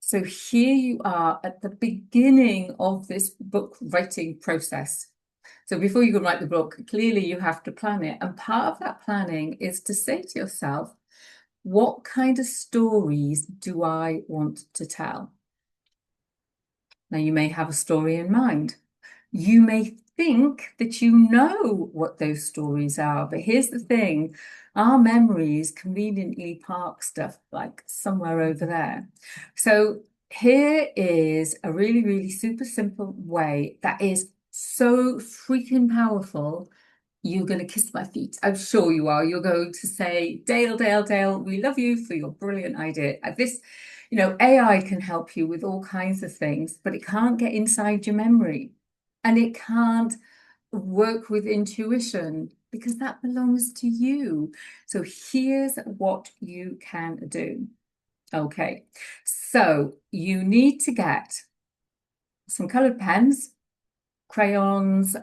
So here you are at the beginning of this book writing process. So before you can write the book, clearly you have to plan it. And part of that planning is to say to yourself, what kind of stories do I want to tell? Now, you may have a story in mind. You may think that you know what those stories are, but here's the thing, our memories conveniently park stuff like somewhere over there. So here is a really, really super simple way that is so freaking powerful. You're going to kiss my feet. I'm sure you are. You're going to say, Dale, Dale, Dale, we love you for your brilliant idea. This, AI can help you with all kinds of things, but it can't get inside your memory and it can't work with intuition because that belongs to you. So here's what you can do. Okay, so you need to get some colored pens, crayons,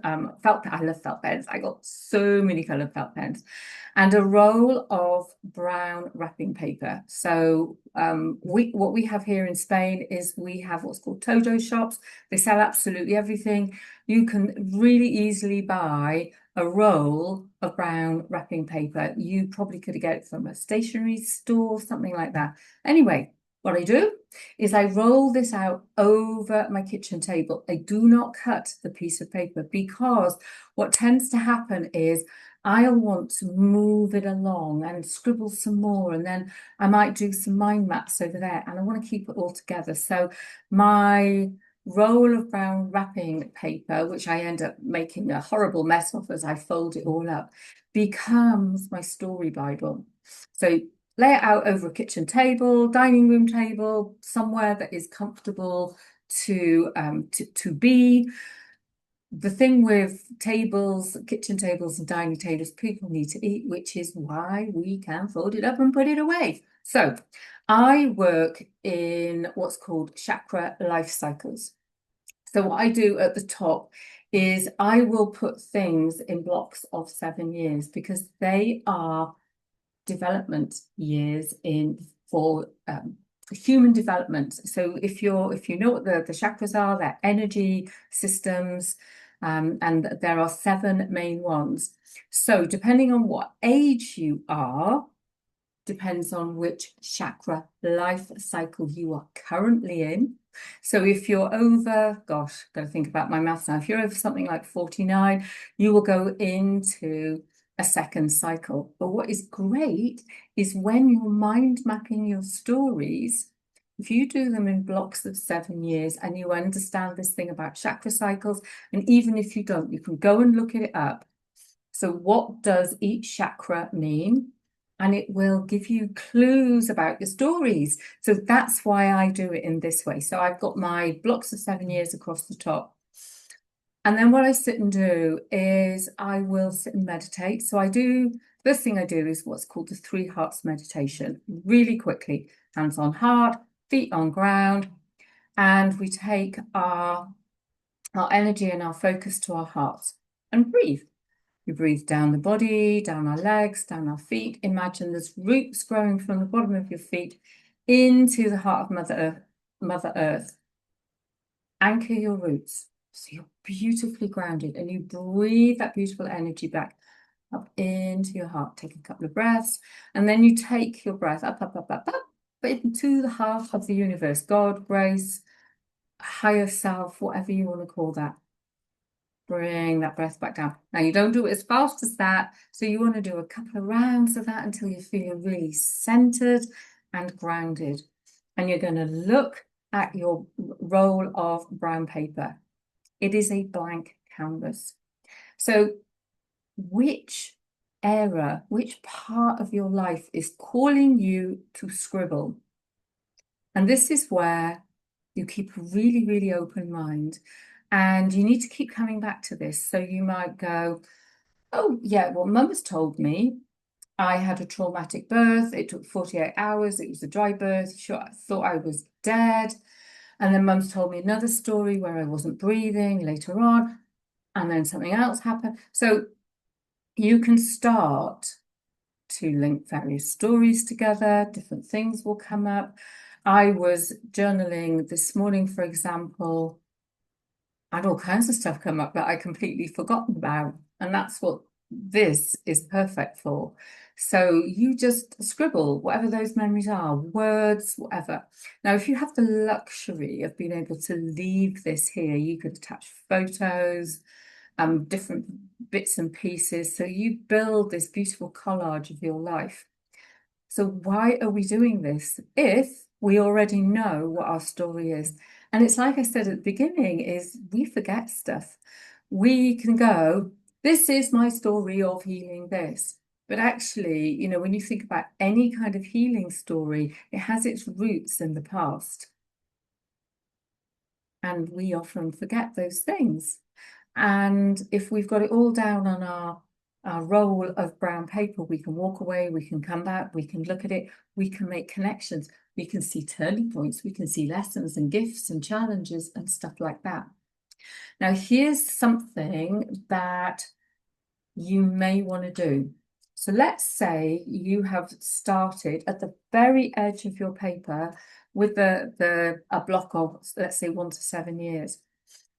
felt. I love felt pens. I got so many colored felt pens, and a roll of brown wrapping paper. So what we have here in Spain is we have what's called Todo shops. They sell absolutely everything. You can really easily buy a roll of brown wrapping paper. You probably could get it from a stationery store, something like that. Anyway, what I do is I roll this out over my kitchen table. I do not cut the piece of paper because what tends to happen is I'll want to move it along and scribble some more, and then I might do some mind maps over there, and I want to keep it all together. So my roll of brown wrapping paper, which I end up making a horrible mess of as I fold it all up, becomes my story Bible. So lay it out over a kitchen table, dining room table, somewhere that is comfortable to be. The thing with tables, kitchen tables and dining tables, people need to eat, which is why we can fold it up and put it away. So I work in what's called chakra life cycles. So what I do at the top is I will put things in blocks of 7 years because they are development years for human development. So if you know what the chakras are, they're energy systems, and there are 7 main ones. So depending on what age you are, depends on which chakra life cycle you are currently in. So if you're over, gosh, got to think about my maths now. If you're over something like 49, you will go into a second cycle. But what is great is when you're mind mapping your stories, if you do them in blocks of 7 years and you understand this thing about chakra cycles, and even if you don't, you can go and look it up. So what does each chakra mean? And it will give you clues about your stories. So that's why I do it in this way. So I've got my blocks of 7 years across the top. And then what I sit and do is I will sit and meditate. So first thing I do is what's called the 3 hearts meditation, really quickly, hands on heart, feet on ground. And we take our energy and our focus to our hearts and breathe. We breathe down the body, down our legs, down our feet. Imagine there's roots growing from the bottom of your feet into the heart of Mother Earth. Anchor your roots so you're beautifully grounded, and you breathe that beautiful energy back up into your heart. Take a couple of breaths, and then you take your breath up, up, up, up, up, but into the heart of the universe, God, grace, higher self, whatever you want to call that. Bring that breath back down. Now, you don't do it as fast as that. So you want to do a couple of rounds of that until you're feeling really centered and grounded. And you're going to look at your roll of brown paper. It is a blank canvas. So which which part of your life is calling you to scribble? And this is where you keep a really, really open mind. And you need to keep coming back to this. So you might go, oh, yeah, well, Mum has told me I had a traumatic birth. It took 48 hours. It was a dry birth. Sure, I thought I was dead. And then Mum's told me another story where I wasn't breathing later on. And then something else happened. So you can start to link various stories together. Different things will come up. I was journaling this morning, for example, and all kinds of stuff come up that I completely forgotten about. And that's what this is perfect for. So you just scribble whatever those memories are, words, whatever. Now, if you have the luxury of being able to leave this here, you could attach photos, different bits and pieces. So you build this beautiful collage of your life. So why are we doing this if we already know what our story is? And it's like I said at the beginning, is we forget stuff. We can go, this is my story of healing this. But actually, when you think about any kind of healing story, it has its roots in the past. And we often forget those things. And if we've got it all down on our roll of brown paper, we can walk away, we can come back, we can look at it, we can make connections, we can see turning points, we can see lessons and gifts and challenges and stuff like that. Now, here's something that you may want to do. So let's say you have started at the very edge of your paper with a block of, let's say, 1 to 7 years.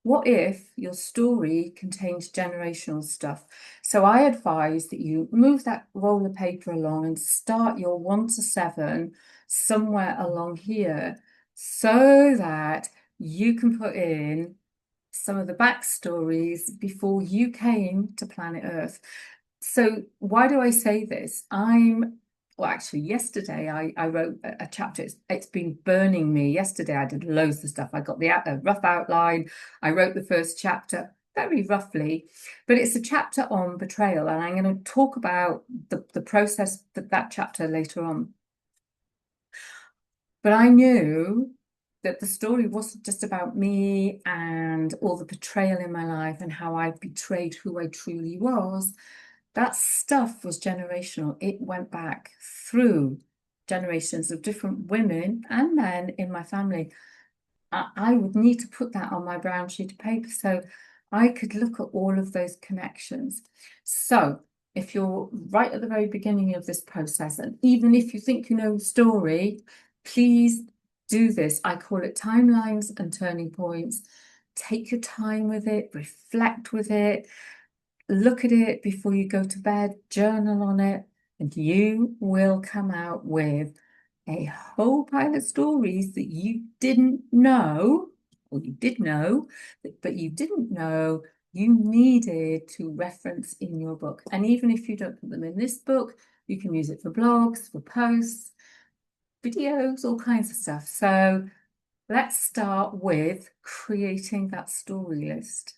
What if your story contains generational stuff? So I advise that you move that roll of paper along and start your 1 to 7 somewhere along here so that you can put in some of the backstories before you came to planet Earth. So why do I say this? Well, actually, yesterday I wrote a chapter. It's been burning me. Yesterday I did loads of stuff. I got the rough outline. I wrote the first chapter very roughly, but it's a chapter on betrayal, and I'm going to talk about the process that chapter later on. But I knew that the story wasn't just about me and all the betrayal in my life and how I betrayed who I truly was. That stuff was generational. It went back through generations of different women and men in my family. I would need to put that on my brown sheet of paper so I could look at all of those connections. So if you're right at the very beginning of this process, and even if you think you know the story, please do this. I call it timelines and turning points. Take your time with it, reflect with it, look at it before you go to bed, journal on it, and you will come out with a whole pile of stories that you didn't know, or you did know, but you didn't know you needed to reference in your book. And even if you don't put them in this book, you can use it for blogs, for posts, videos, all kinds of stuff. So let's start with creating that story list.